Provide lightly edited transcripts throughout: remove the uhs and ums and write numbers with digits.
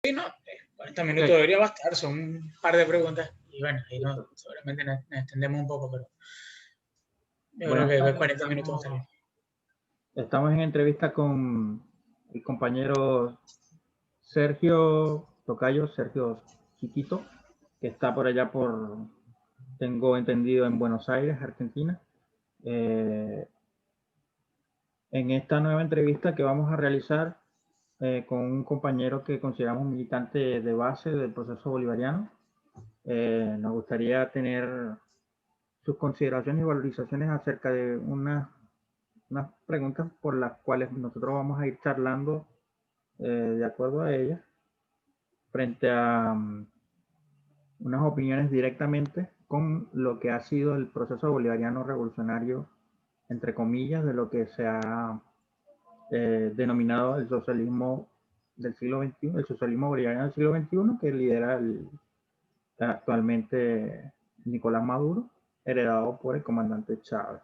Sí, no, 40 minutos Okay. debería bastar, son un par de preguntas y bueno, ahí no, seguramente nos extendemos un poco, pero yo Buenas creo que tardes. 40 minutos va a estar bien. Estamos en entrevista con el compañero Sergio Tocayo, Sergio Chiquito, que está por allá tengo entendido, en Buenos Aires, Argentina. En esta nueva entrevista que vamos a realizar con un compañero que consideramos militante de base del proceso bolivariano, nos gustaría tener sus consideraciones y valorizaciones acerca de unas preguntas por las cuales nosotros vamos a ir charlando de acuerdo a ellas, frente a unas opiniones directamente con lo que ha sido el proceso bolivariano revolucionario, entre comillas, de lo que se ha denominado el socialismo del siglo XXI, el socialismo bolivariano del siglo XXI, que lidera actualmente Nicolás Maduro, heredado por el comandante Chávez.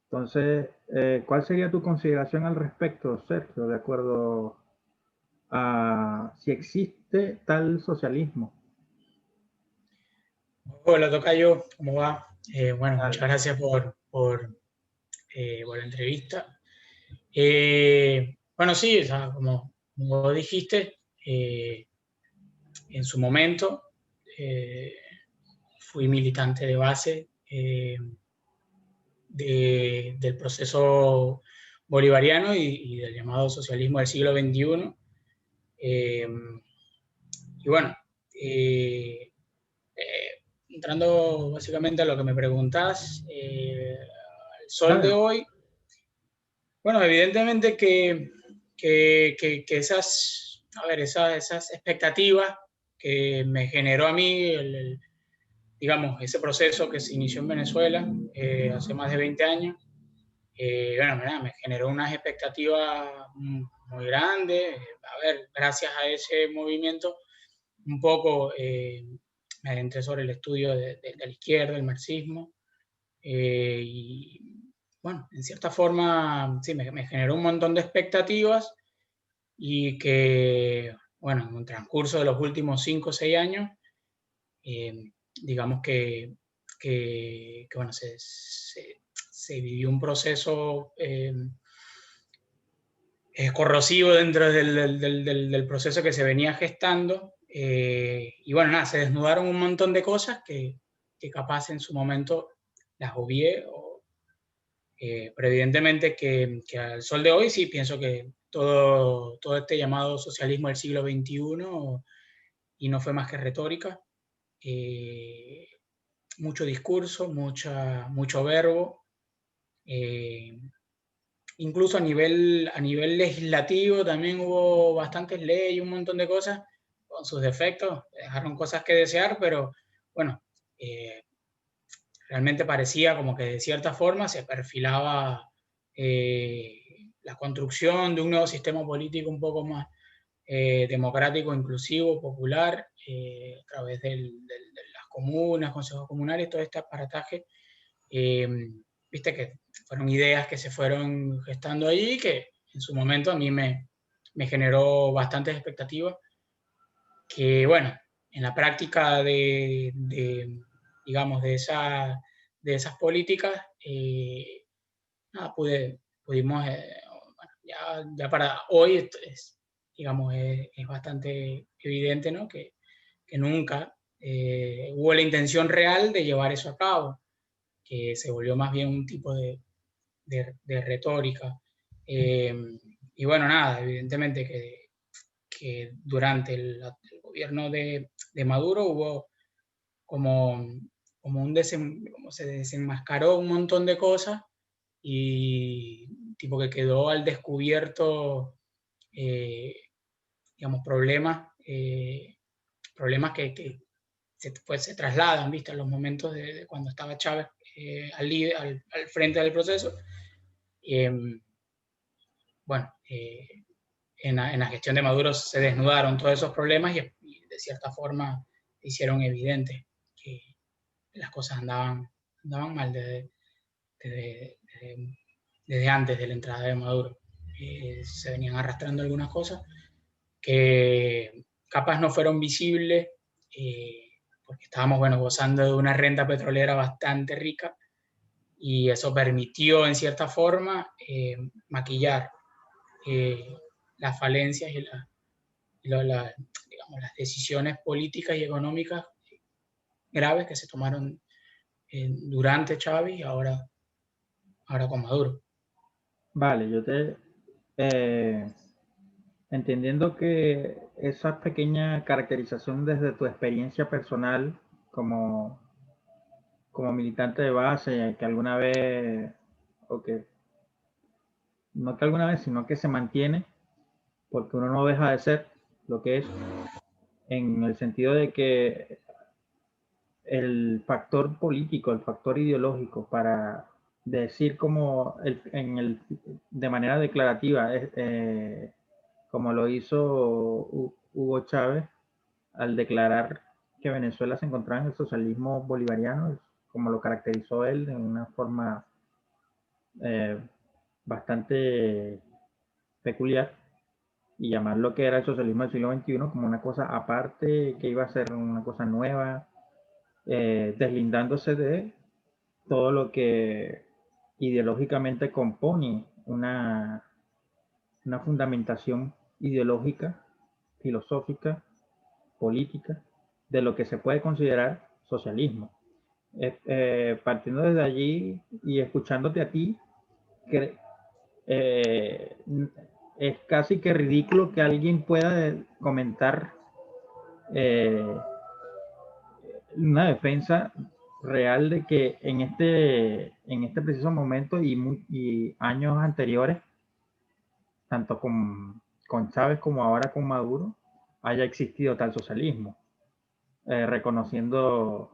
Entonces, ¿cuál sería tu consideración al respecto, Sergio, de acuerdo a si existe tal socialismo? Hola, tocayo, ¿cómo va? Bueno, muchas Dale. gracias por la entrevista. Bueno, sí, o sea, como dijiste, en su momento fui militante de base del proceso bolivariano y del llamado socialismo del siglo XXI. Y bueno, entrando básicamente a lo que me preguntás, el sol de Dale. hoy, bueno, evidentemente que esas, a ver, esas expectativas que me generó a mí, digamos, ese proceso que se inició en Venezuela hace más de 20 años, bueno, me generó unas expectativas muy grandes. A ver, gracias a ese movimiento, un poco me adentré sobre el estudio de la izquierda, el marxismo, y bueno, en cierta forma, sí, me generó un montón de expectativas y que, bueno, en el transcurso de los últimos 5 o 6 años, digamos que bueno, se vivió un proceso corrosivo dentro del proceso que se venía gestando. Y bueno, nada, se desnudaron un montón de cosas que capaz en su momento las obvié, pero evidentemente que al sol de hoy sí pienso que todo este llamado socialismo del siglo XXI, y no fue más que retórica, eh, mucho discurso, mucho verbo, eh, incluso a nivel legislativo también hubo bastantes leyes, un montón de cosas con sus defectos, dejaron cosas que desear, pero bueno, eh, realmente parecía como que de cierta forma se perfilaba la construcción de un nuevo sistema político un poco más democrático, inclusivo, popular, a través de las comunas, consejos comunales, todo este aparataje. Eh, Viste que fueron ideas que se fueron gestando allí, que en su momento a mí me generó bastantes expectativas, que bueno, en la práctica digamos, de esas políticas, nada, pudimos, bueno, ya para hoy digamos, es bastante evidente, ¿no? Que nunca hubo la intención real de llevar eso a cabo, que se volvió más bien un tipo de retórica. Eh, y bueno, nada, evidentemente que durante el gobierno de Maduro hubo como, como se desenmascaró un montón de cosas y tipo que quedó al descubierto, eh, digamos, problemas que se trasladan, ¿viste? A los momentos de cuando estaba Chávez al frente del proceso. Eh, bueno, en la gestión de Maduro se desnudaron todos esos problemas y de cierta forma hicieron evidente que las cosas andaban mal desde, desde antes de la entrada de Maduro. Se venían arrastrando algunas cosas que, capaz no fueron visibles, porque estábamos, bueno, gozando de una renta petrolera bastante rica, y eso permitió, en cierta forma, maquillar las falencias y digamos, las decisiones políticas y económicas graves que se tomaron durante Chávez y ahora con Maduro. Vale, entendiendo que esa pequeña caracterización desde tu experiencia personal como, como militante de base, que alguna vez, o que no que alguna vez, sino que se mantiene, porque uno no deja de ser lo que es, en el sentido de que el factor político, el factor ideológico para decir como de manera declarativa, como lo hizo Hugo Chávez al declarar que Venezuela se encontraba en el socialismo bolivariano, como lo caracterizó él de una forma eh, bastante peculiar, y llamar lo que era el socialismo del siglo XXI como una cosa aparte, que iba a ser una cosa nueva, deslindándose de todo lo que ideológicamente compone una fundamentación ideológica, filosófica, política, de lo que se puede considerar socialismo. Partiendo desde allí y escuchándote a ti, que, eh, es casi que ridículo que alguien pueda comentar una defensa real de que en este preciso momento y años anteriores, tanto con Chávez como ahora con Maduro, haya existido tal socialismo, reconociendo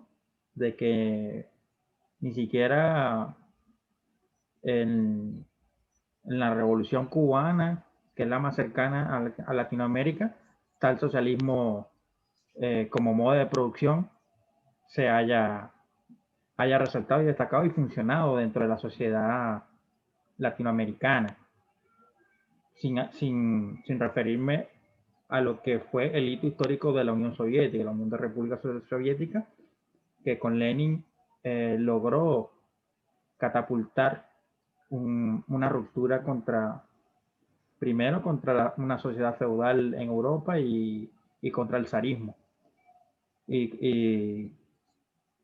de que ni siquiera en, en la Revolución Cubana, que es la más cercana a Latinoamérica, tal socialismo como modo de producción se haya resaltado y destacado y funcionado dentro de la sociedad latinoamericana, sin referirme a lo que fue el hito histórico de la Unión Soviética, la Unión de Repúblicas Soviéticas, que con Lenin logró catapultar una ruptura primero contra una sociedad feudal en Europa y contra el zarismo. Y,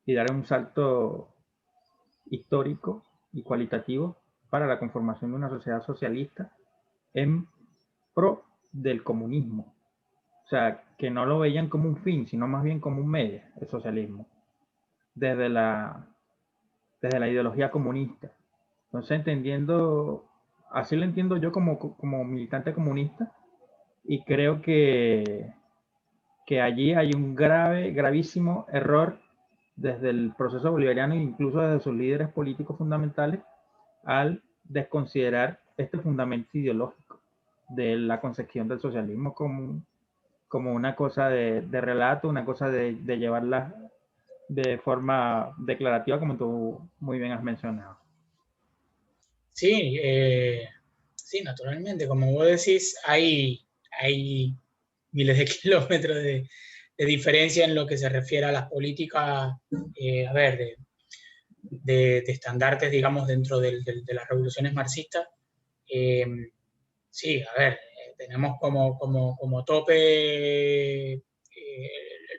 y dar un salto histórico y cualitativo para la conformación de una sociedad socialista en pro del comunismo. O sea, que no lo veían como un fin, sino más bien como un medio, el socialismo, desde desde la ideología comunista. Entonces, así lo entiendo yo como militante comunista, y creo que allí hay un gravísimo error desde el proceso bolivariano e incluso desde sus líderes políticos fundamentales al desconsiderar este fundamento ideológico de la concepción del socialismo como una cosa de relato, una cosa de llevarla de forma declarativa, como tú muy bien has mencionado. Sí, sí, naturalmente, como vos decís, hay miles de kilómetros de diferencia en lo que se refiere a las políticas, a ver, de estandartes, digamos, dentro de las revoluciones marxistas. Sí, a ver, tenemos como tope el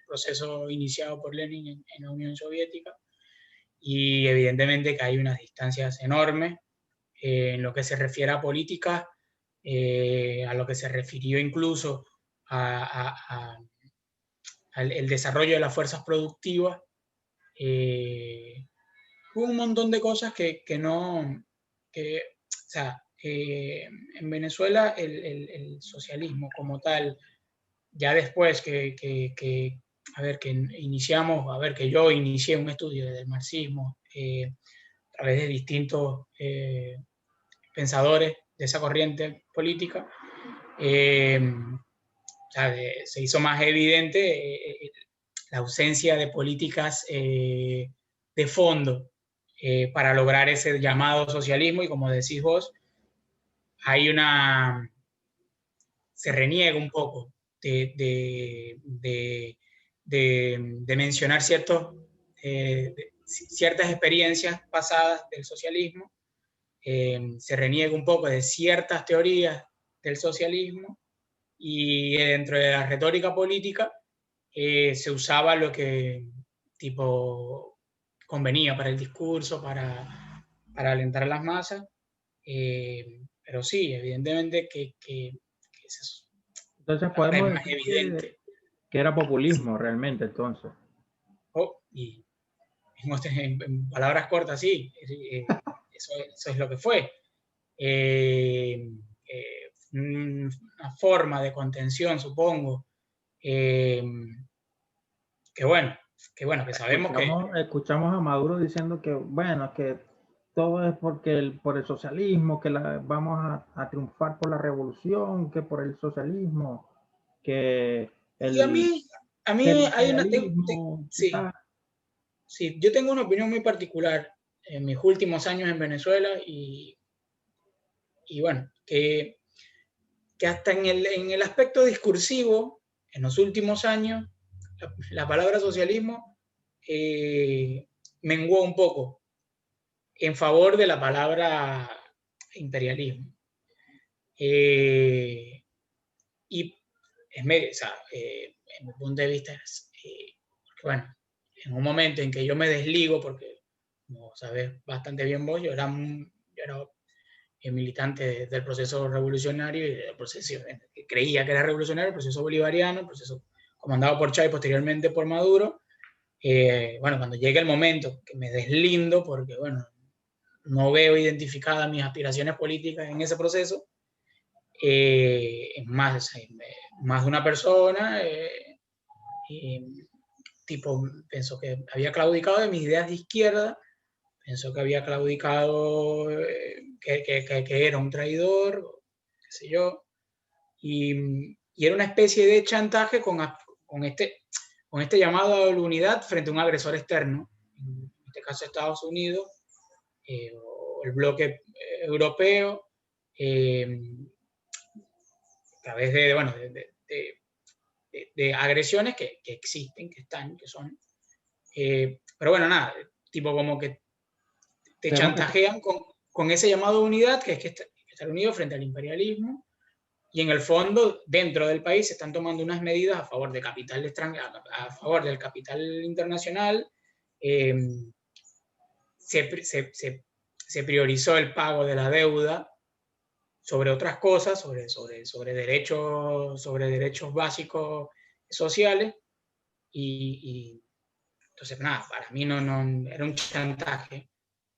proceso iniciado por Lenin en la Unión Soviética, y evidentemente que hay unas distancias enormes en lo que se refiere a políticas, a lo que se refirió incluso al el desarrollo de las fuerzas productivas. Hubo un montón de cosas que no, que, o sea, en Venezuela el socialismo como tal, ya después a ver, que iniciamos, a ver, que yo inicié un estudio del marxismo a través de distintos pensadores de esa corriente política, o sea, se hizo más evidente la ausencia de políticas de fondo para lograr ese llamado socialismo, y como decís vos, hay se reniega un poco de mencionar ciertas experiencias pasadas del socialismo, se reniega un poco de ciertas teorías del socialismo, y dentro de la retórica política se usaba lo que tipo convenía para el discurso, para alentar a las masas. Pero sí, evidentemente que Entonces ahora es podemos más decir evidente. que era populismo realmente entonces. Y en palabras cortas, sí, eso es lo que fue. Una forma de contención, supongo, que bueno, que sabemos que Escuchamos a Maduro diciendo que, bueno, que todo es por el socialismo, que vamos a triunfar por la revolución, que por el socialismo, que y a el, mí, que el hay una, imperialismo, y sí, tal. sí, yo tengo una opinión muy particular en mis últimos años en Venezuela, y bueno, que hasta en el aspecto discursivo, en los últimos años, la palabra socialismo menguó un poco en favor de la palabra imperialismo. Y es medio, o sea, en mi punto de vista, porque bueno, en un momento en que yo me desligo, porque como sabes bastante bien vos, yo era militante del proceso revolucionario y del proceso que creía que era revolucionario, el proceso bolivariano, el proceso comandado por Chávez y posteriormente por Maduro. Bueno, cuando llega el momento que me deslindo, porque bueno, no veo identificadas mis aspiraciones políticas en ese proceso, más de una persona, tipo, pensó que había claudicado de mis ideas de izquierda, pensó que había claudicado, que era un traidor, qué sé yo, y era una especie de chantaje con este llamado a la unidad frente a un agresor externo, en este caso Estados Unidos, o el bloque europeo, a través de, bueno, de agresiones que existen, que están, que son. Pero bueno, nada, tipo como que te Tenemos que, chantajean con ese llamado de unidad, que es que estar unido frente al imperialismo, y en el fondo, dentro del país, se están tomando unas medidas a favor de capital extranjero, a favor del capital internacional. Eh, se priorizó el pago de la deuda sobre otras cosas, sobre derechos básicos sociales, y entonces, nada, para mí no era un chantaje,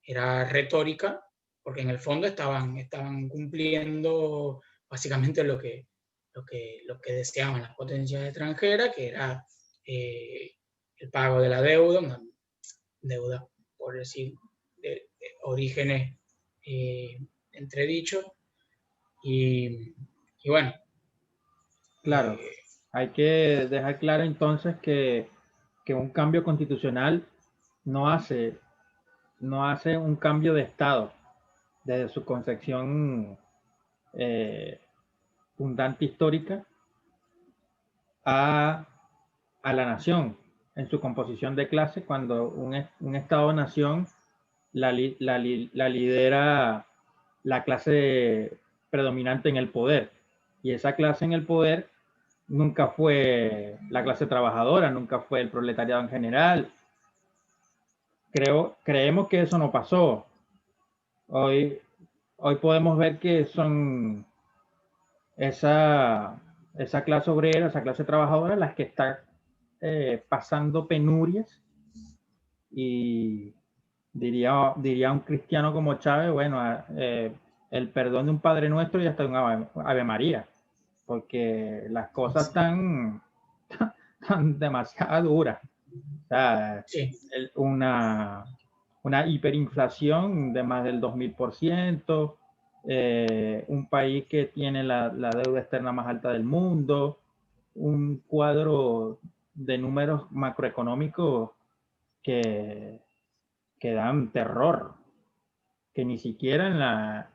era retórica, porque en el fondo estaban cumpliendo básicamente lo que deseaban las potencias extranjeras, que era el pago de la deuda, una deuda, por decir, de orígenes entredichos, y bueno. claro, hay que dejar claro entonces que un cambio constitucional no hace un cambio de Estado desde su concepción fundante histórica a, a la nación en su composición de clase, cuando un Estado-nación la lidera la clase predominante en el poder. Y esa clase en el poder nunca fue la clase trabajadora, nunca fue el proletariado en general. Creemos que eso no pasó. Hoy podemos ver que son esa clase obrera, esa clase trabajadora, las que está pasando penurias, y diría un cristiano como Chávez, bueno, el perdón de un Padre Nuestro y hasta de un Ave María, porque las cosas están demasiado duras. O sea, Sí, una hiperinflación de más del 2000%, un país que tiene la deuda externa más alta del mundo, un cuadro de números macroeconómicos que, que dan terror, que ni siquiera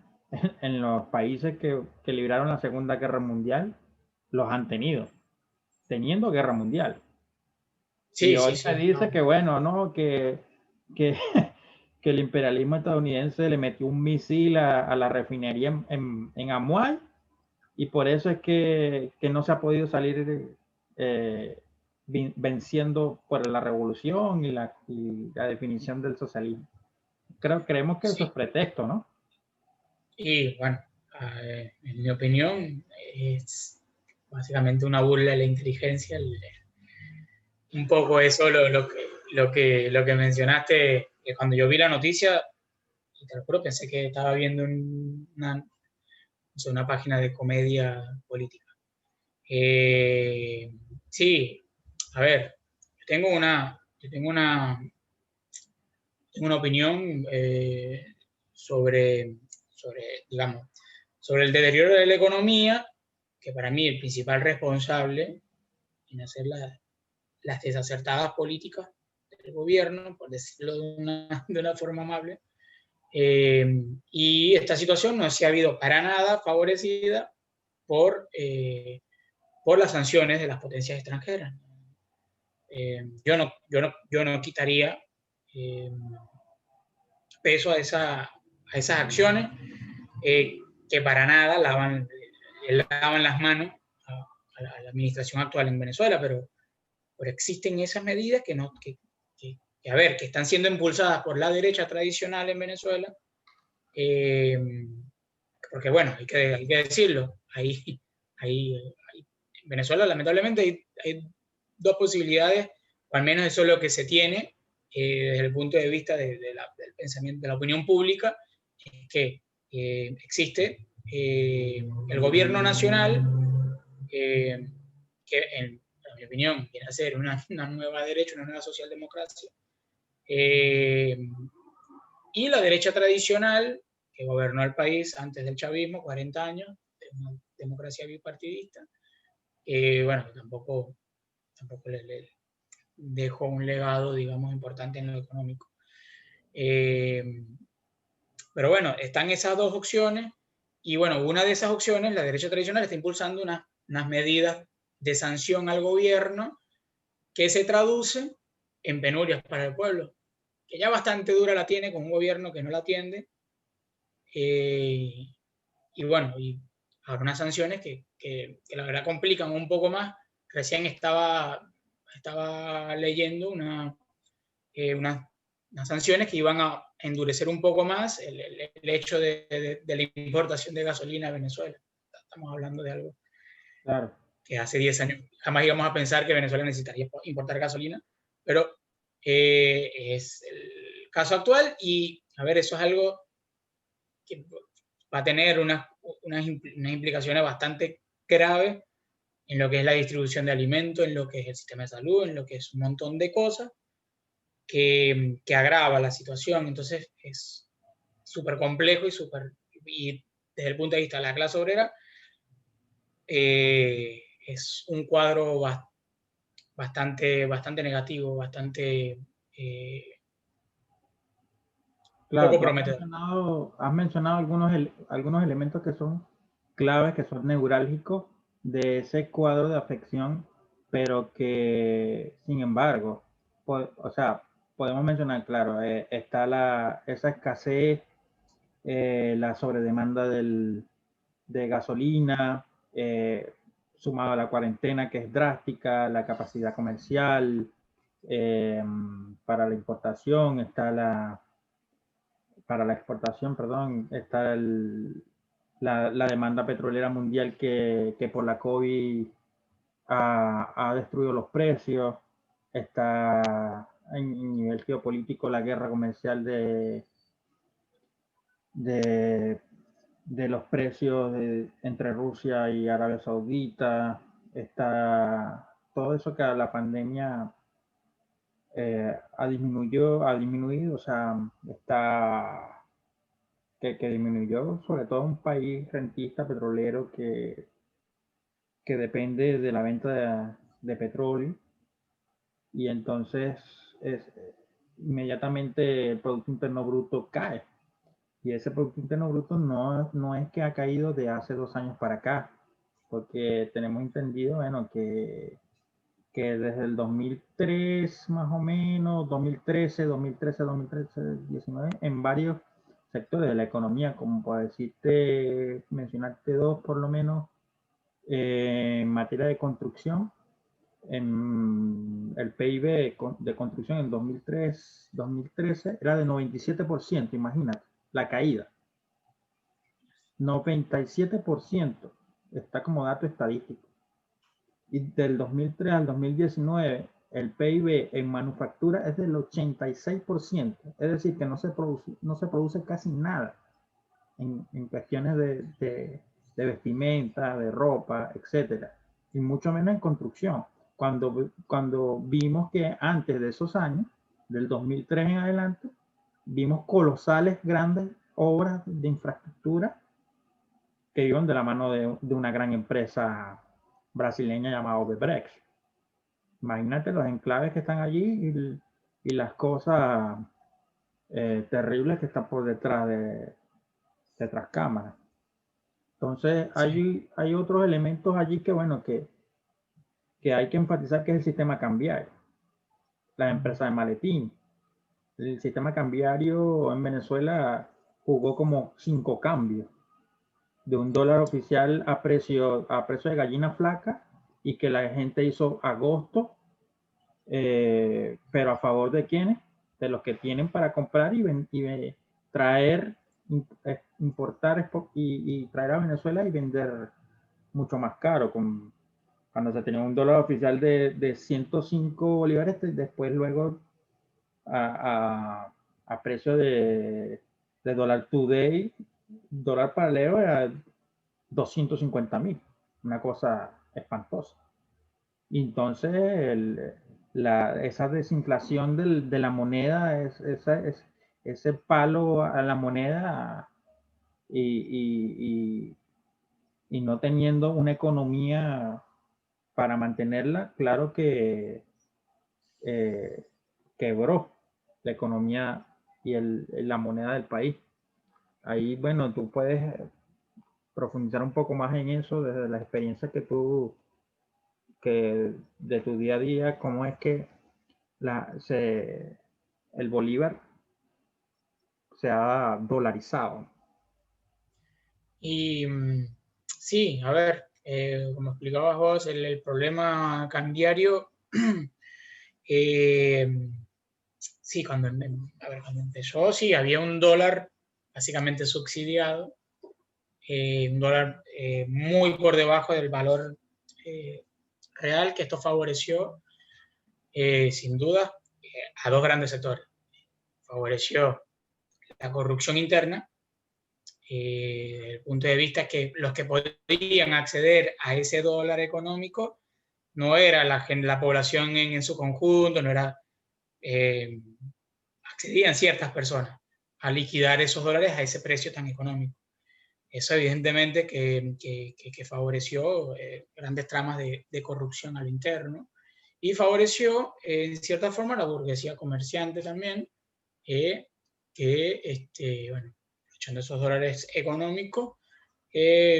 en los países que libraron la Segunda Guerra Mundial los han tenido. teniendo guerra mundial. Sí, Y hoy sí, se sí. dice No. que, bueno, no, que, que el imperialismo estadounidense le metió un misil a la refinería en Amuay, y por eso es que no se ha podido salir venciendo por la revolución y la definición del socialismo. Creemos que eso es Sí. pretexto, ¿no? Y bueno, en mi opinión, es básicamente una burla de la inteligencia. Un poco eso lo que mencionaste, que cuando yo vi la noticia, y te lo juro, pensé que estaba viendo una, no sé, una página de comedia política. Sí, a ver, yo tengo una opinión digamos, sobre el deterioro de la economía, que para mí el principal responsable en hacer las desacertadas políticas del gobierno, por decirlo de una forma amable. Y esta situación no se ha habido para nada favorecida por las sanciones de las potencias extranjeras. Yo no quitaría eh, peso a esas acciones que para nada lavan las manos a la administración actual en Venezuela, pero existen esas medidas a ver, que están siendo impulsadas por la derecha tradicional en Venezuela, eh, porque bueno, hay que decirlo, en Venezuela lamentablemente hay dos posibilidades, o al menos eso es lo que se tiene desde el punto de vista del pensamiento, de la opinión pública, es que existe el gobierno nacional, que en mi opinión viene a ser una nueva derecha, una nueva socialdemocracia, y la derecha tradicional que gobernó el país antes del chavismo, 40 años, de una democracia bipartidista, bueno, tampoco le dejó un legado, digamos, importante en lo económico. Pero bueno, están esas dos opciones, y bueno, una de esas opciones, la derecha tradicional está impulsando unas medidas de sanción al gobierno que se traduce en penurias para el pueblo, que ya bastante dura la tiene con un gobierno que no la atiende, y bueno, y algunas sanciones que la verdad complican un poco más. Recién estaba leyendo unas sanciones que iban a endurecer un poco más el hecho de la importación de gasolina a Venezuela. Estamos hablando de algo Claro. que hace 10 años jamás íbamos a pensar que Venezuela necesitaría importar gasolina, pero es el caso actual, y a ver, eso es algo que va a tener unas implicaciones bastante graves en lo que es la distribución de alimentos, en lo que es el sistema de salud, en lo que es un montón de cosas que agrava la situación. Entonces es súper complejo y desde el punto de vista de la clase obrera, es un cuadro bastante negativo, bastante Claro, poco tú prometedor. has mencionado algunos elementos que son claves, que son neurálgicos de ese cuadro de afección, pero que, sin embargo, o sea, podemos mencionar, claro, está esa escasez, la sobredemanda de gasolina, sumado a la cuarentena que es drástica, la capacidad comercial, para la importación, para la exportación, perdón, está la demanda petrolera mundial que por la COVID ha destruido los precios, está en nivel geopolítico la guerra comercial de, de los precios entre Rusia y Arabia Saudita, está todo eso que la pandemia ha disminuido, o sea, que disminuyó sobre todo un país rentista petrolero que depende de la venta de petróleo, y entonces es, inmediatamente el Producto Interno Bruto cae. Y ese Producto Interno Bruto no es que ha caído de hace 2 años para acá, porque tenemos entendido, bueno, que que desde el 2003 más o menos, 2013, 2019, en varios sectores de la economía, como por decirte, mencionarte dos por lo menos, en materia de construcción, en el PIB de construcción en 2013 era de 97%, imagínate, la caída. 97% está como dato estadístico. Y del 2003 al 2019, el PIB en manufactura es del 86%. Es decir, que no se produce casi nada en cuestiones de vestimenta, de ropa, etc. Y mucho menos en construcción. Cuando vimos que antes de esos años, del 2003 en adelante, vimos colosales grandes obras de infraestructura que iban de la mano de una gran empresa brasileña llamada Odebrecht. Imagínate los enclaves que están allí y las cosas terribles que están por detrás de tras cámaras. Entonces, Sí. hay otros elementos allí que, bueno, que hay que enfatizar, que es el sistema cambiario, las empresas de maletín. El sistema cambiario en Venezuela jugó como 5 cambios, de un dólar oficial a precio de gallina flaca, y que la gente hizo agosto, pero a favor de quienes, de los que tienen para comprar y traer, importar y traer a Venezuela y vender mucho más caro. Cuando se tenía un dólar oficial de 105 bolívares, después luego a precio de dólar today, dólar paralelo era 250.000, una cosa espantosa. Y entonces esa desinflación de la moneda, ese palo a la moneda, y, y no teniendo una economía para mantenerla, claro que eh, quebró la economía y la moneda del país. Ahí, bueno, tú puedes profundizar un poco más en eso desde la experiencia que de tu día a día, cómo es que el bolívar se ha dolarizado. Y sí, a ver, como explicabas vos, el problema cambiario, eh, sí, cuando empezó, sí, había un dólar básicamente subsidiado, un dólar muy por debajo del valor real, que esto favoreció, sin duda, a dos grandes sectores. Favoreció la corrupción interna, desde el punto de vista que los que podían acceder a ese dólar económico no era la población en su conjunto, no era, accedían ciertas personas a liquidar esos dólares a ese precio tan económico. Eso evidentemente que favoreció grandes tramas de corrupción a lo interno, y favoreció en cierta forma la burguesía comerciante también, que bueno, aprovechando esos dólares económicos,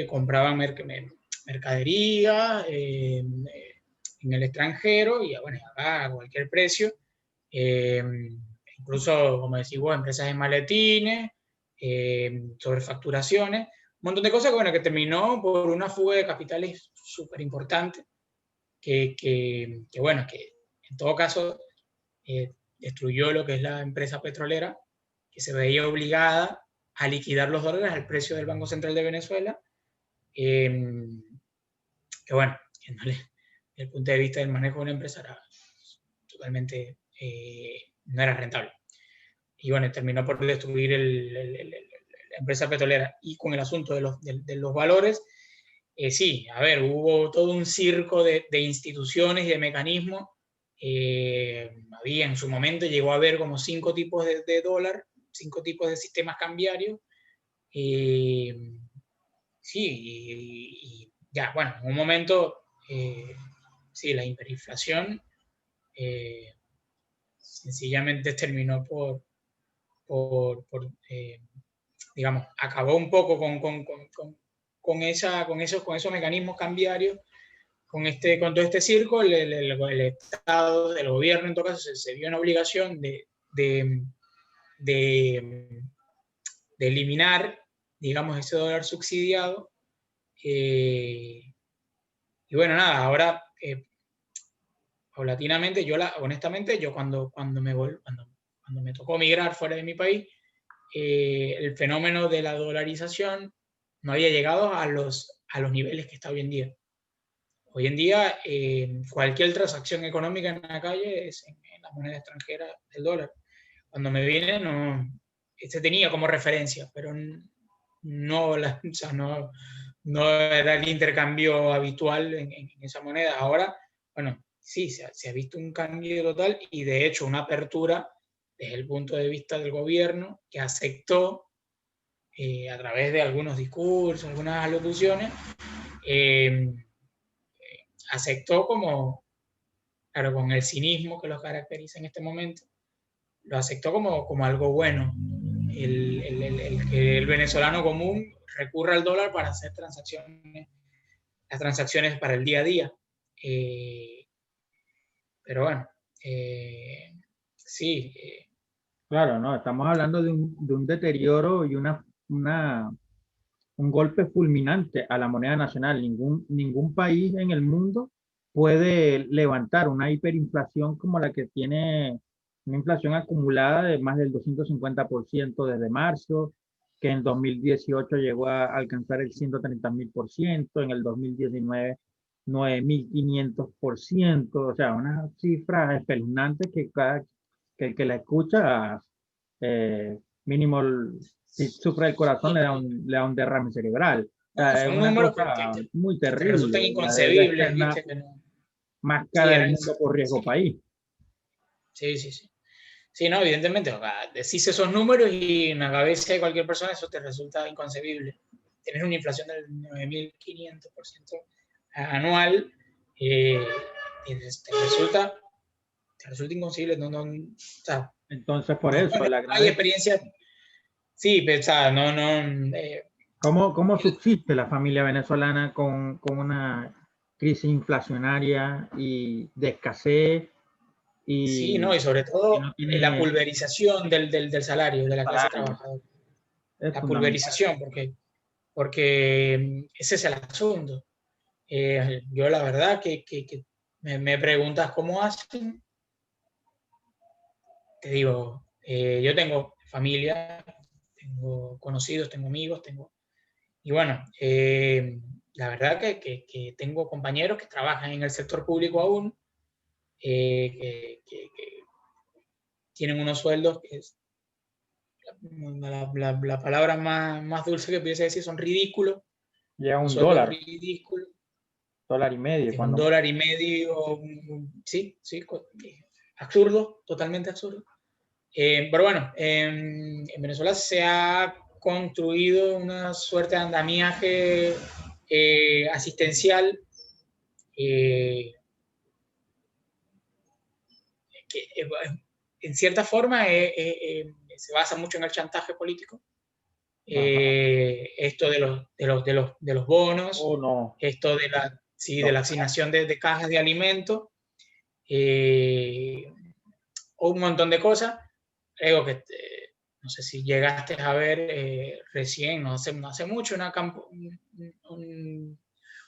compraban mercadería en el extranjero y, bueno, acá a cualquier precio. Incluso, como decís vos, empresas de maletines, sobrefacturaciones, un montón de cosas que, bueno, que terminó por una fuga de capitales súper importante, bueno, que en todo caso destruyó lo que es la empresa petrolera, que se veía obligada a liquidar los dólares al precio del Banco Central de Venezuela, que bueno, desde el punto de vista del manejo de una empresa era totalmente, no era rentable. Y bueno, terminó por destruir la empresa petrolera. Y con el asunto de los valores, sí, a ver, hubo todo un circo de instituciones y de mecanismos. Había en su momento, llegó a haber como 5 tipos de dólar, 5 tipos de sistemas cambiarios. Sí, y ya, bueno, en un momento, sí, la hiperinflación sencillamente terminó por digamos, acabó un poco con esos mecanismos cambiarios, con todo este circo, el Estado, el gobierno en todo caso, se vio en obligación de, de eliminar, digamos, ese dólar subsidiado. Y bueno, nada, ahora paulatinamente, honestamente, yo cuando me tocó migrar fuera de mi país, el fenómeno de la dolarización no había llegado a los niveles que está hoy en día. Hoy en día, cualquier transacción económica en la calle es en la moneda extranjera del dólar. Cuando me vine, no, se tenía como referencia, pero no, o sea, no era el intercambio habitual en esa moneda. Ahora, bueno, sí, se ha visto un cambio total y de hecho una apertura desde el punto de vista del gobierno que aceptó a través de algunos discursos, algunas alocuciones, aceptó como, claro, con el cinismo que los caracteriza en este momento, lo aceptó como algo bueno. El que el venezolano común recurra al dólar para hacer las transacciones para el día a día. Pero bueno, sí. Claro, no, estamos hablando de un deterioro y un golpe fulminante a la moneda nacional. Ningún país en el mundo puede levantar una hiperinflación como la que tiene una inflación acumulada de más del 250% desde marzo, que en 2018 llegó a alcanzar el 130.000%, en el 2019 9.500%, o sea, una cifra espeluznante que el que la escucha, mínimo si sufre el corazón, Sí, le da un derrame cerebral. O no, sea, es son una números cosa muy que te resultan terrible. Debe ser inconcebibles, la ¿viste? Que no, más sí, cara del mundo por riesgo sí, país. sí, sí, sí. Sí, no, evidentemente, decís esos números y en la cabeza de cualquier persona eso te resulta inconcebible. Tener una inflación del 9.500% anual eh, resulta, te resulta inconcebible. O sea, Entonces, por no, eso, no la hay grave, experiencia. Sí, pero, o sea, ¿cómo el- subsiste la familia venezolana con una crisis inflacionaria y de escasez sí, no, y sobre y todo no la tiene pulverización del salario de la clase salario? trabajadora. Es La fundamental. pulverización, porque ese es el asunto. Yo la verdad que me preguntas cómo hacen, te digo, yo tengo familia, tengo conocidos, tengo amigos, y bueno, la verdad que tengo compañeros que trabajan en el sector público aún, que tienen unos sueldos que es la palabra más dulce que pudiese decir, son ridículos, Llega unos un sueldos dólar, ridículos, dólar y medio, de un cuando más. dólar y medio, sí, sí, absurdo, totalmente absurdo. Pero bueno, en Venezuela se ha construido una suerte de andamiaje asistencial eh, que en cierta forma se basa mucho en el chantaje político. Ajá. Esto de los bonos, Oh, no, esto sí, de los la asignación de cajas de alimentos, eh, un montón de cosas. Creo que no sé si llegaste a ver recién, no hace mucho,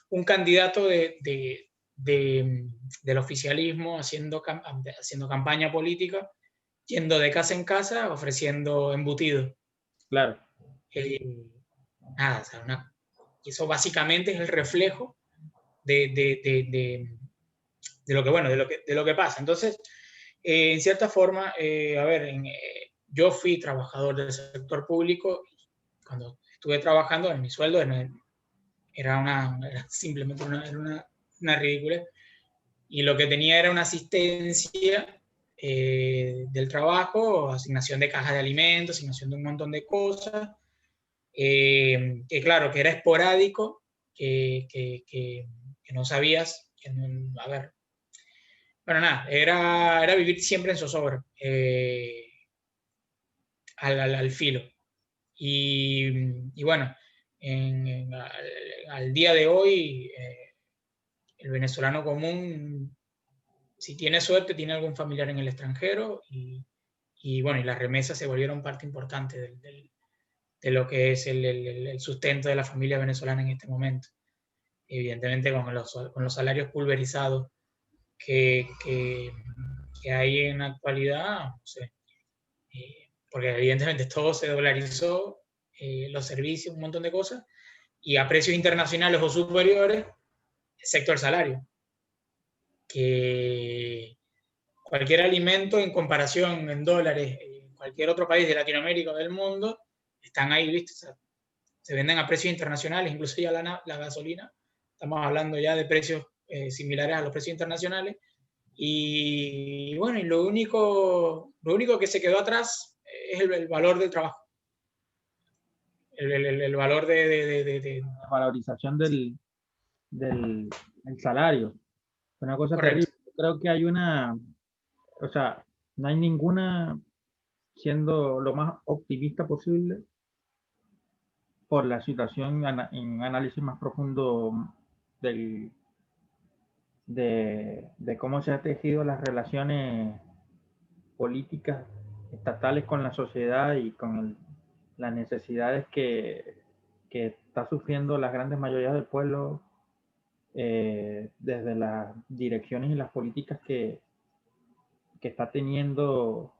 un candidato del oficialismo haciendo campaña política, yendo de casa en casa ofreciendo embutidos. claro. Eh, nada, o sea, eso básicamente es el reflejo de, de, de, de, de lo que, bueno, de lo que pasa. Entonces, en cierta forma, a ver, yo fui trabajador del sector público. Cuando estuve trabajando, en mi sueldo era simplemente una ridícula. Y lo que tenía era una asistencia del trabajo, asignación de cajas de alimentos, asignación de un montón de cosas, que claro, que era esporádico, que no sabías, a ver, bueno, nada, era vivir siempre en zozobra, al filo. Y bueno, al día de hoy, el venezolano común, si tiene suerte, tiene algún familiar en el extranjero y bueno, y las remesas se volvieron parte importante de lo que es el sustento de la familia venezolana en este momento. Evidentemente con los salarios pulverizados que hay en la actualidad, no sé, porque evidentemente todo se dolarizó, los servicios, un montón de cosas, y a precios internacionales o superiores, excepto el salario, que cualquier alimento en comparación en dólares en cualquier otro país de Latinoamérica o del mundo, están ahí, ¿viste? O sea, se venden a precios internacionales, incluso ya la gasolina, estamos hablando ya de precios similares a los precios internacionales, y bueno, y lo único que se quedó atrás es el valor del trabajo, el valor La valorización sí, del salario. Una cosa correcto. terrible. Yo creo que hay o sea, no hay ninguna, siendo lo más optimista posible, por la situación en análisis más profundo del, de cómo se han tejido las relaciones políticas estatales con la sociedad y con las necesidades que está sufriendo las grandes mayorías del pueblo, desde las direcciones y las políticas que está teniendo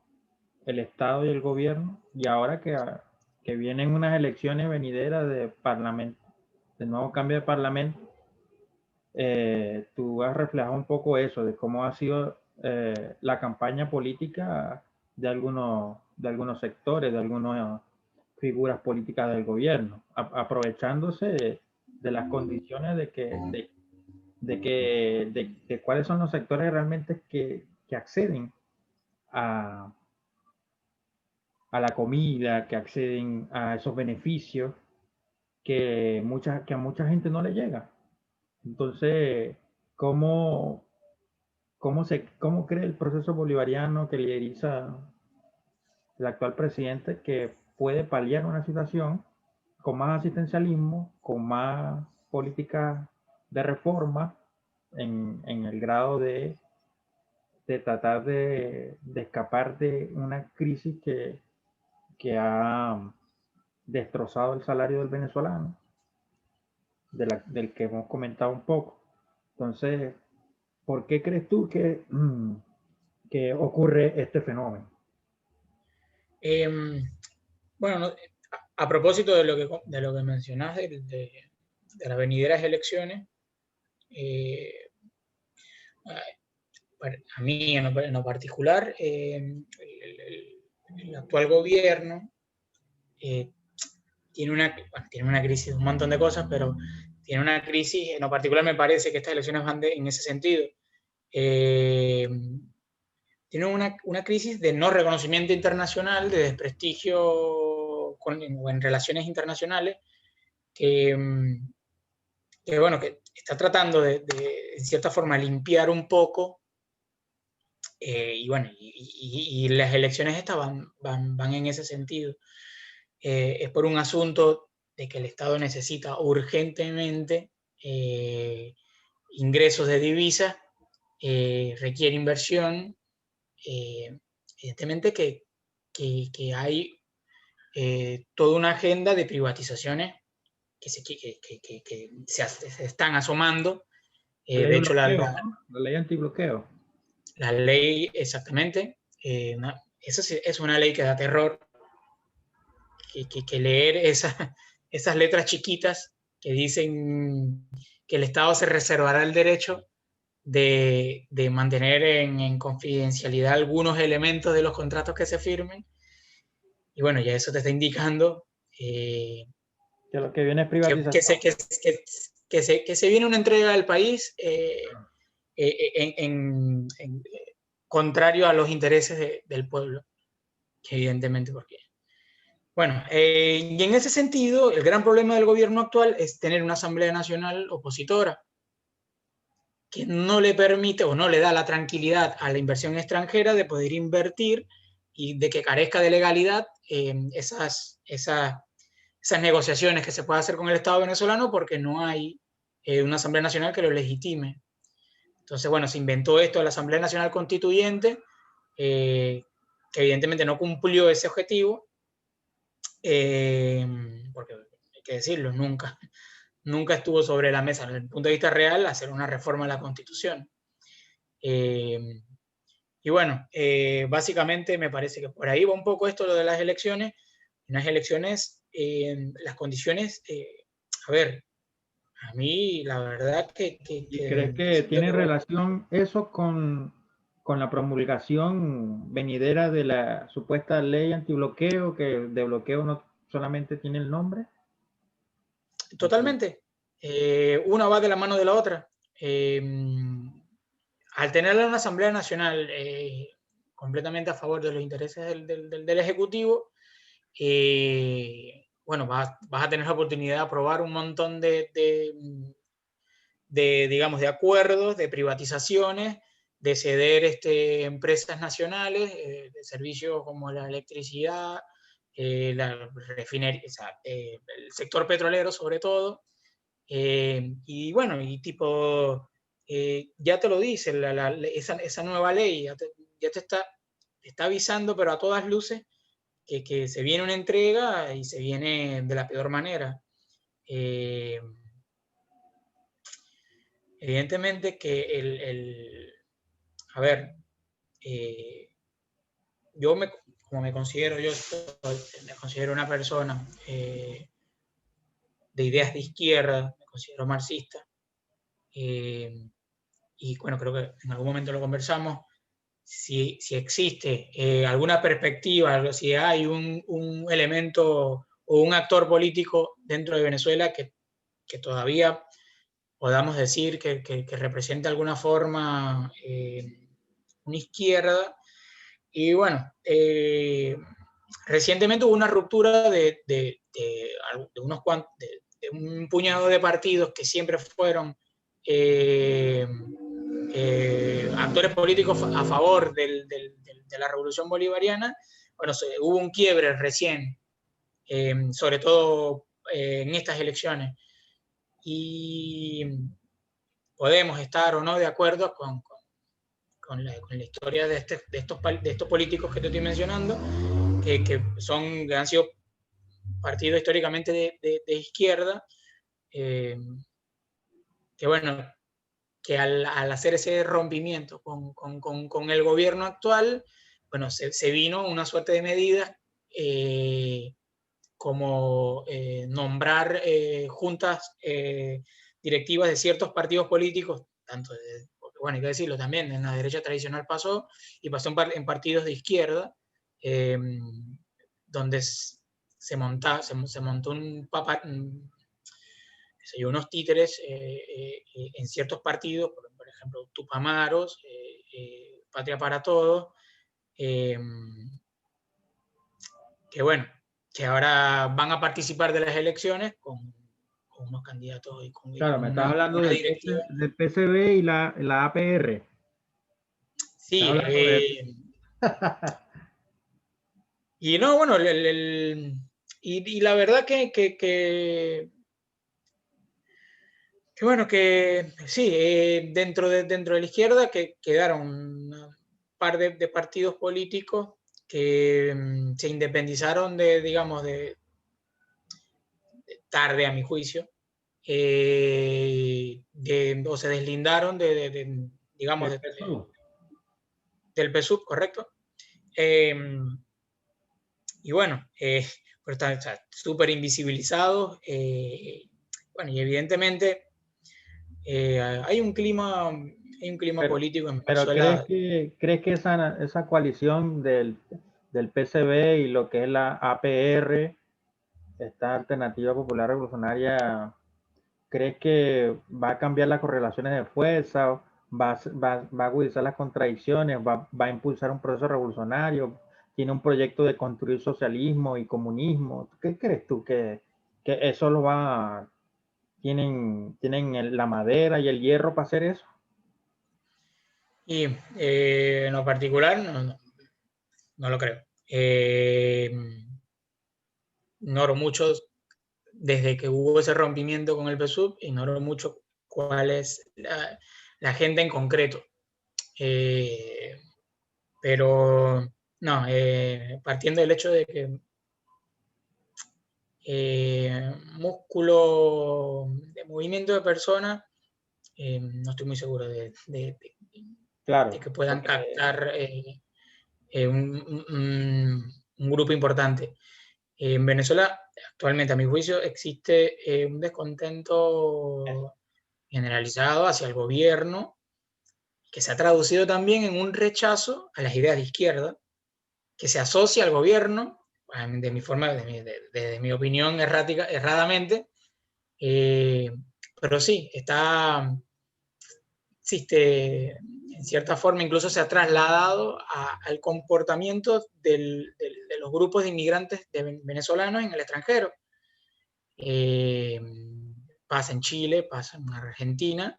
el Estado y el gobierno, y ahora que vienen unas elecciones venideras de parlamento, de nuevo cambio de parlamento, tú has reflejado un poco eso, de cómo ha sido la campaña política de algunos sectores, de algunas figuras políticas del gobierno, aprovechándose de las condiciones de cuáles son los sectores realmente que acceden a, a la comida, que acceden a esos beneficios que a mucha gente no le llega. Entonces, ¿cómo, cómo cree el proceso bolivariano que lideriza el actual presidente que puede paliar una situación con más asistencialismo, con más política de reforma en el grado de tratar de escapar de una crisis que ha destrozado el salario del venezolano, del que hemos comentado un poco? Entonces, ¿por qué crees tú que ocurre este fenómeno? Bueno, a propósito de lo que mencionás las venideras elecciones, a mí en lo particular, el actual gobierno eh, tiene una crisis, un montón de cosas, pero tiene una crisis, en lo particular me parece que estas elecciones van en ese sentido. Tiene una crisis de no reconocimiento internacional, de desprestigio en relaciones internacionales, que, bueno, que está tratando en cierta forma, limpiar un poco, y bueno, y las elecciones estas van en ese sentido. Es por un asunto de que el Estado necesita urgentemente ingresos de divisas, requiere inversión, evidentemente que hay toda una agenda de privatizaciones que se están asomando. La ley De de hecho, bloqueo, ¿no? La ley antibloqueo. la ley, exactamente, esa es una ley que da terror, que leer esas letras chiquitas que dicen que el Estado se reservará el derecho de mantener en confidencialidad algunos elementos de los contratos que se firmen. Y bueno, ya eso te está indicando Que lo que viene es que, privatización. que se viene una entrega del país contrario a los intereses del pueblo, evidentemente, porque bueno, y en ese sentido, el gran problema del gobierno actual es tener una Asamblea Nacional opositora que no le permite o no le da la tranquilidad a la inversión extranjera de poder invertir y de que carezca de legalidad esas negociaciones que se puede hacer con el Estado venezolano porque no hay una Asamblea Nacional que lo legitime. Entonces, bueno, se inventó esto de la Asamblea Nacional Constituyente, que evidentemente no cumplió ese objetivo, porque hay que decirlo, nunca estuvo sobre la mesa desde el punto de vista real hacer una reforma a la Constitución. Y bueno, básicamente me parece que por ahí va un poco esto lo de las elecciones. En las elecciones, las condiciones, a ver, a mí la verdad ¿Y crees que tiene relación eso con la promulgación venidera de la supuesta ley antibloqueo, que de bloqueo no solamente tiene el nombre? Totalmente. Una va de la mano de la otra. Al tener una Asamblea Nacional completamente a favor de los intereses del Ejecutivo, bueno, vas a tener la oportunidad de aprobar un montón digamos, de acuerdos, de privatizaciones, de ceder empresas nacionales, de servicios como la electricidad, la refinería, o sea, el sector petrolero sobre todo, y bueno, y tipo, ya te lo dice, esa nueva ley ya te está avisando, pero a todas luces, que se viene una entrega y se viene de la peor manera. Evidentemente que a ver, como me considero me considero una persona de ideas de izquierda, me considero marxista, y bueno, creo que en algún momento lo conversamos, si existe alguna perspectiva, si hay un elemento o un actor político dentro de Venezuela que todavía podamos decir que representa de alguna forma una izquierda. Y bueno, recientemente hubo una ruptura de un puñado de partidos que siempre fueron actores políticos a favor de la revolución bolivariana. Bueno, hubo un quiebre recién, sobre todo en estas elecciones. Y podemos estar o no de acuerdo con la historia de estos políticos que te estoy mencionando, que han sido partidos históricamente de izquierda, que bueno, que al hacer ese rompimiento con el gobierno actual, bueno, se vino una suerte de medidas como nombrar juntas directivas de ciertos partidos políticos, tanto porque bueno, hay que decirlo también, en la derecha tradicional pasó, y pasó en partidos de izquierda, donde se montó unos títeres en ciertos partidos, por ejemplo, Tupamaros, Patria para Todos, que bueno, que ahora van a participar de las elecciones con unos candidatos y Claro, me estás hablando una del, directiva. del PCB y la APR. Sí, y no, bueno, y la verdad que bueno, que sí, dentro de la izquierda que quedaron un par de partidos políticos que se independizaron digamos, tarde a mi juicio, o se deslindaron digamos, del PSUV, correcto. Y bueno, pero están súper invisibilizados. Bueno, y evidentemente hay un clima político en pero Venezuela. ¿crees que esa coalición del PCB y lo que es la APR, esta Alternativa Popular Revolucionaria, crees que va a cambiar las correlaciones de fuerza, va a agudizar las contradicciones, va a impulsar un proceso revolucionario, tiene un proyecto de construir socialismo y comunismo? ¿Qué crees tú que eso lo va, tienen la madera y el hierro para hacer eso? Y en lo particular, no lo creo. Ignoro mucho, desde que hubo ese rompimiento con el PSUV, ignoro mucho cuál es la gente en concreto. Pero no, partiendo del hecho de que músculo de movimiento de personas, no estoy muy seguro de Claro, que puedan porque captar un grupo importante. En Venezuela, actualmente, a mi juicio, existe un descontento generalizado hacia el gobierno, que se ha traducido también en un rechazo a las ideas de izquierda, que se asocia al gobierno, de mi forma, de mi opinión errática, erradamente, pero sí, existe, en cierta forma, incluso se ha trasladado al comportamiento de los grupos de inmigrantes venezolanos en el extranjero. Pasa en Chile, pasa en Argentina,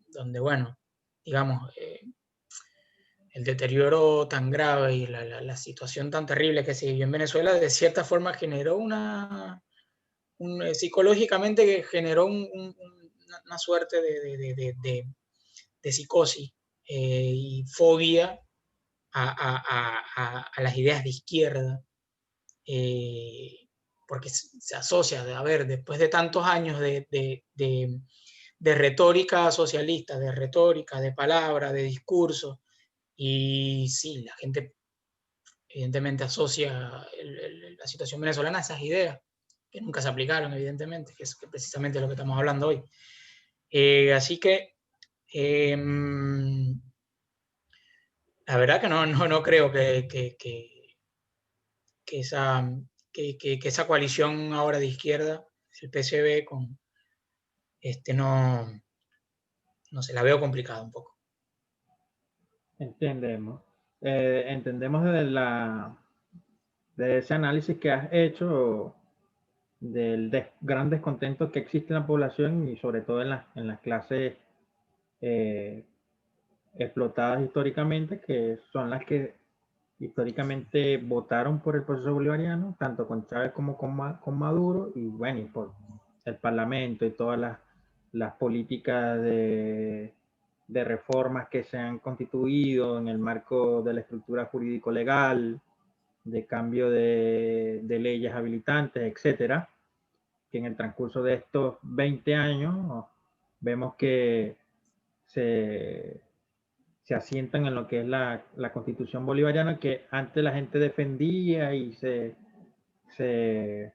donde, bueno, digamos, el deterioro tan grave y la situación tan terrible que se vivió en Venezuela, de cierta forma generó psicológicamente que generó una suerte de psicosis y fobia a las ideas de izquierda, porque se asocia, a ver, después de tantos años de retórica socialista, de retórica, de palabra, de discurso, y sí, la gente evidentemente asocia la situación venezolana a esas ideas, que nunca se aplicaron, evidentemente, que es precisamente lo que estamos hablando hoy. Así que la verdad que no creo que esa coalición ahora de izquierda, el PSV, no se la veo complicada un poco. entendemos. Entendemos de ese análisis que has hecho del gran descontento que existe en la población y sobre todo en las clases eh, explotadas históricamente, que son las que históricamente votaron por el proceso bolivariano, tanto con Chávez como con Maduro, y bueno, y por el Parlamento y todas las políticas de reformas que se han constituido en el marco de la estructura jurídico-legal, de cambio de leyes habilitantes, etcétera, que en el transcurso de estos 20 años vemos que se, se asientan en lo que es la constitución bolivariana que antes la gente defendía y se, se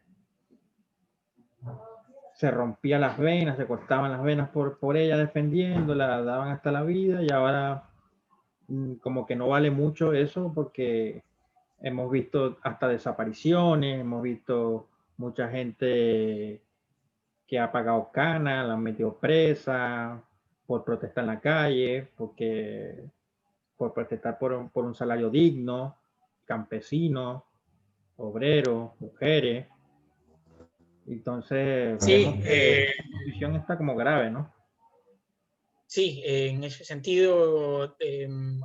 rompía las venas, se cortaban las venas por ella defendiéndola, daban hasta la vida y ahora como que no vale mucho eso porque hemos visto hasta desapariciones, hemos visto mucha gente que ha pagado cana, la han metido presa por protestar en la calle, por protestar por un salario digno, campesinos, obreros, mujeres. Entonces vemos Sí, que la condición está como grave, ¿no? sí, en ese sentido,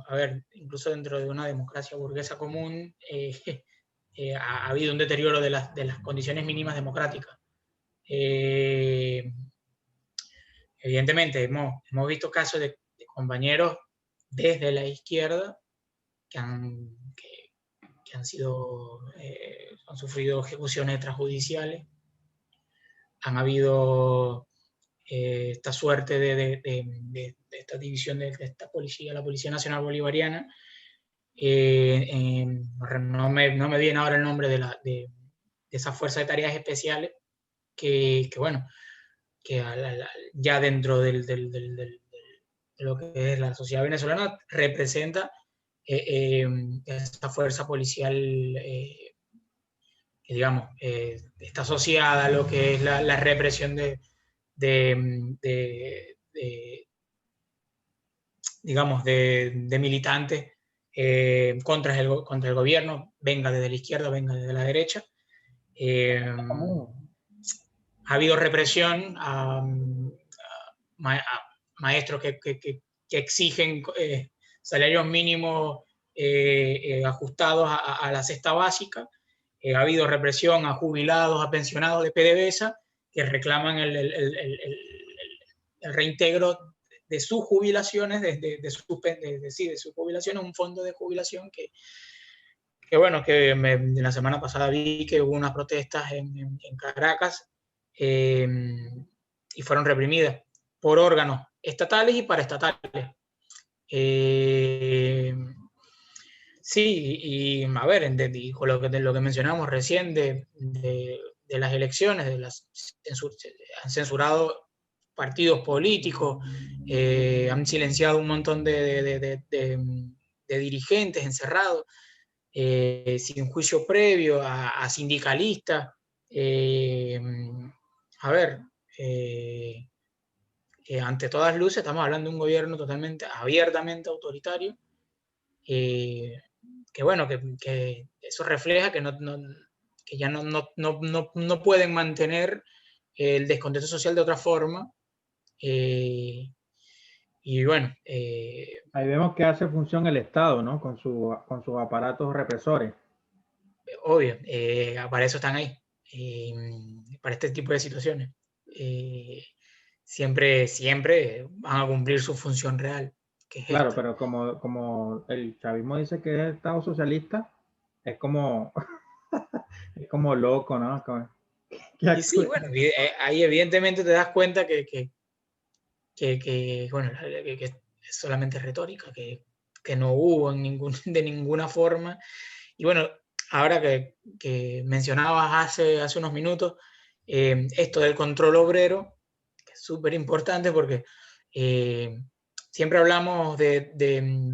a ver, incluso dentro de una democracia burguesa común, ha habido un deterioro de las condiciones mínimas democráticas. Evidentemente, hemos visto casos de compañeros desde la izquierda que han sufrido ejecuciones extrajudiciales, han habido esta suerte de esta división de esta policía, la Policía Nacional Bolivariana. No me viene ahora el nombre de esa fuerza de tareas especiales bueno, que ya dentro de lo que es la sociedad venezolana representa esa fuerza policial que, digamos, está asociada a lo que es la represión de digamos, de militantes contra el gobierno, venga desde la izquierda, venga desde la derecha. Ha habido represión a maestros que exigen salarios mínimos ajustados a la cesta básica. Ha habido represión a jubilados, a pensionados de PDVSA que reclaman el el reintegro de sus jubilaciones, de sus jubilaciones, un fondo de jubilación que bueno, la semana pasada vi que hubo unas protestas en Caracas y fueron reprimidas por órganos estatales y paraestatales. Sí, y a ver, con lo que mencionamos recién de las elecciones, han censurado partidos políticos, han silenciado un montón de dirigentes encerrados, sin juicio previo, a sindicalistas. A ver, ante todas luces estamos hablando de un gobierno totalmente, abiertamente autoritario, que bueno, que eso refleja que, que ya no pueden mantener el descontento social de otra forma. Y bueno. Ahí vemos que hace función el Estado, ¿no? Con sus aparatos represores. Obvio, para eso están ahí, para este tipo de situaciones. Siempre van a cumplir su función real, que es Claro, esta. pero como el chavismo dice que es Estado socialista, es como, es como loco, ¿no? Y sí, bueno, ahí evidentemente te das cuenta bueno, que es solamente retórica, que no hubo de ninguna forma. Y bueno, ahora que mencionabas hace unos minutos esto del control obrero, que es súper importante porque siempre hablamos de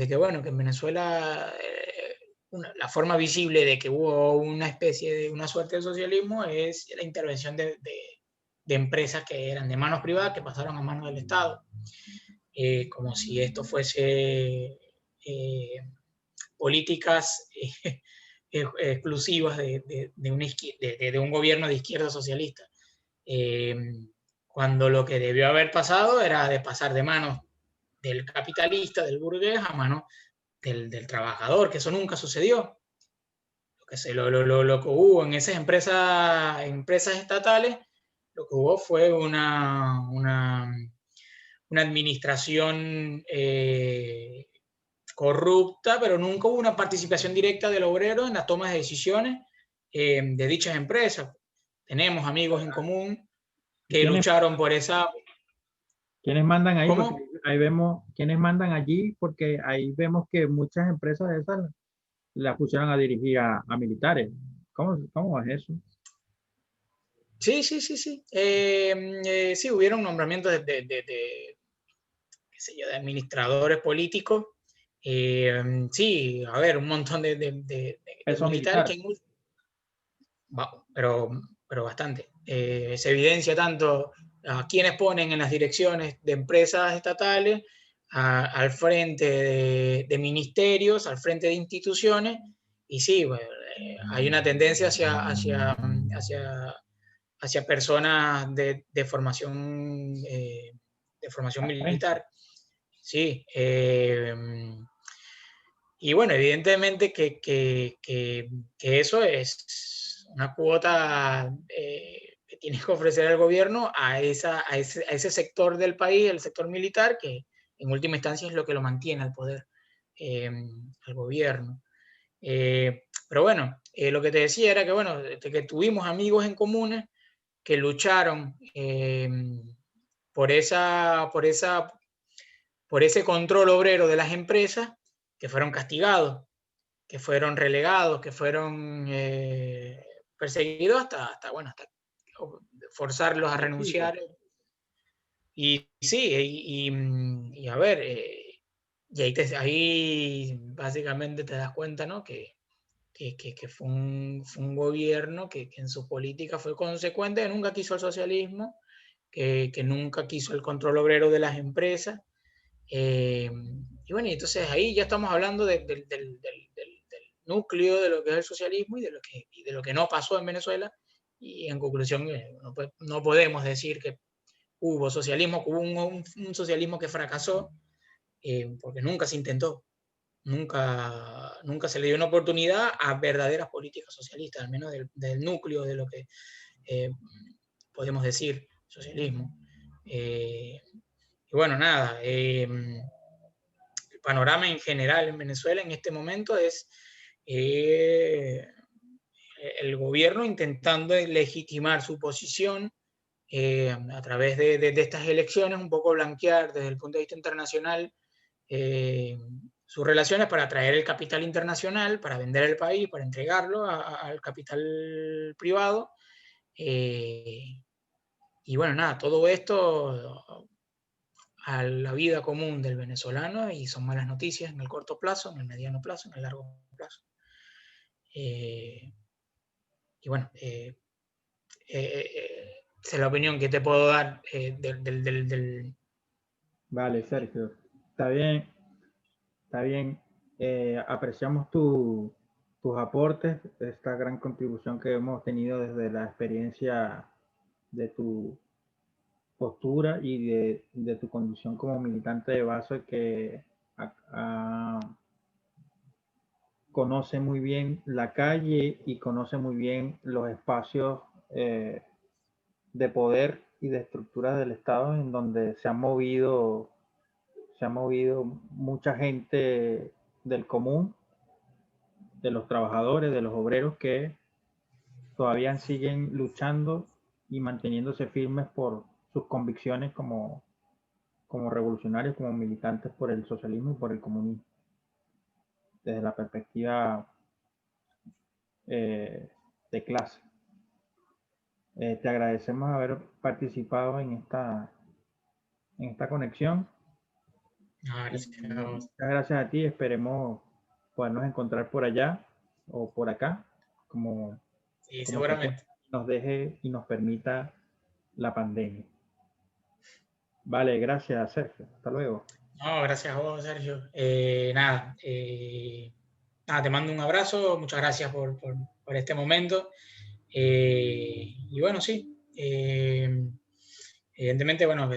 que, bueno, que en Venezuela la forma visible de que hubo una suerte de socialismo es la intervención de empresas que eran de manos privadas que pasaron a manos del Estado, como si esto fuese políticas exclusivas de un gobierno de izquierda socialista, cuando lo que debió haber pasado era de pasar de manos del capitalista, del burgués, a manos del trabajador, que eso nunca sucedió. Lo que hubo en esas empresas estatales, lo que hubo fue una administración corrupta, pero nunca hubo una participación directa del obrero en las tomas de decisiones de dichas empresas. Tenemos amigos en común que lucharon por esa... ¿Quiénes mandan ahí? ¿Cómo? Porque ahí vemos quiénes mandan allí, porque ahí vemos que muchas empresas de esas las pusieron a dirigir a militares. ¿Cómo es eso? Sí. Sí, hubieron nombramientos qué sé yo, de administradores políticos. Sí, a ver, un montón de Eso militares militar. que pero, bastante. Se evidencia tanto a quienes ponen en las direcciones de empresas estatales, al frente de ministerios, al frente de instituciones, y sí, bueno, hay una tendencia hacia personas de formación militar. Sí. Y bueno, evidentemente que eso es una cuota que tiene que ofrecer el gobierno a ese sector del país, el sector militar, que en última instancia es lo que lo mantiene al poder, al gobierno. Pero bueno, lo que te decía era que, bueno, que tuvimos amigos en comunes que lucharon por ese control obrero de las empresas, que fueron castigados, que fueron relegados, que fueron perseguidos hasta forzarlos a renunciar. Y sí, y a ver, y ahí básicamente te das cuenta, ¿no? Que fue un gobierno que en su política fue consecuente, que nunca quiso el socialismo, que nunca quiso el control obrero de las empresas. Y bueno, y entonces ahí ya estamos hablando del núcleo de lo que es el socialismo y de lo que no pasó en Venezuela. Y en conclusión, no podemos decir que hubo socialismo, hubo un socialismo que fracasó, porque nunca se intentó. Nunca se le dio una oportunidad a verdaderas políticas socialistas, al menos del núcleo de lo que podemos decir socialismo. bueno, nada, el panorama en general en Venezuela en este momento es el gobierno intentando legitimar su posición a través de estas elecciones, un poco blanquear desde el punto de vista internacional sus relaciones para atraer el capital internacional, para vender el país, para entregarlo al capital privado. Y bueno, nada, todo esto a la vida común del venezolano, y son malas noticias en el corto plazo, en el mediano plazo, en el largo plazo. Y bueno, esa es la opinión que te puedo dar del... Vale, Sergio, está bien, está bien. Apreciamos tus aportes, esta gran contribución que hemos tenido desde la experiencia de tu postura y de tu condición como militante de base que conoce muy bien la calle y conoce muy bien los espacios de poder y de estructuras del Estado en donde se ha movido mucha gente del común, de los trabajadores, de los obreros que todavía siguen luchando y manteniéndose firmes por sus convicciones como revolucionarios, como militantes por el socialismo y por el comunismo, desde la perspectiva de clase. Te agradecemos haber participado en esta conexión. Gracias. Muchas gracias a ti. Esperemos podernos encontrar por allá o por acá, como seguramente. nos deje y nos permita la pandemia. Vale, gracias, Sergio. Hasta luego. No, gracias a vos, Sergio. Nada, te mando un abrazo. Muchas gracias por este momento. Y bueno, sí. Evidentemente, bueno,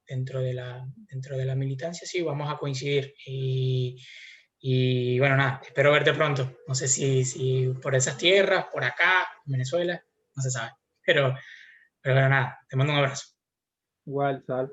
dentro de la militancia sí vamos a coincidir. Y bueno, nada, espero verte pronto. No sé si por esas tierras, por acá, en Venezuela, no se sabe. Pero bueno, nada, te mando un abrazo. Igual, Sal.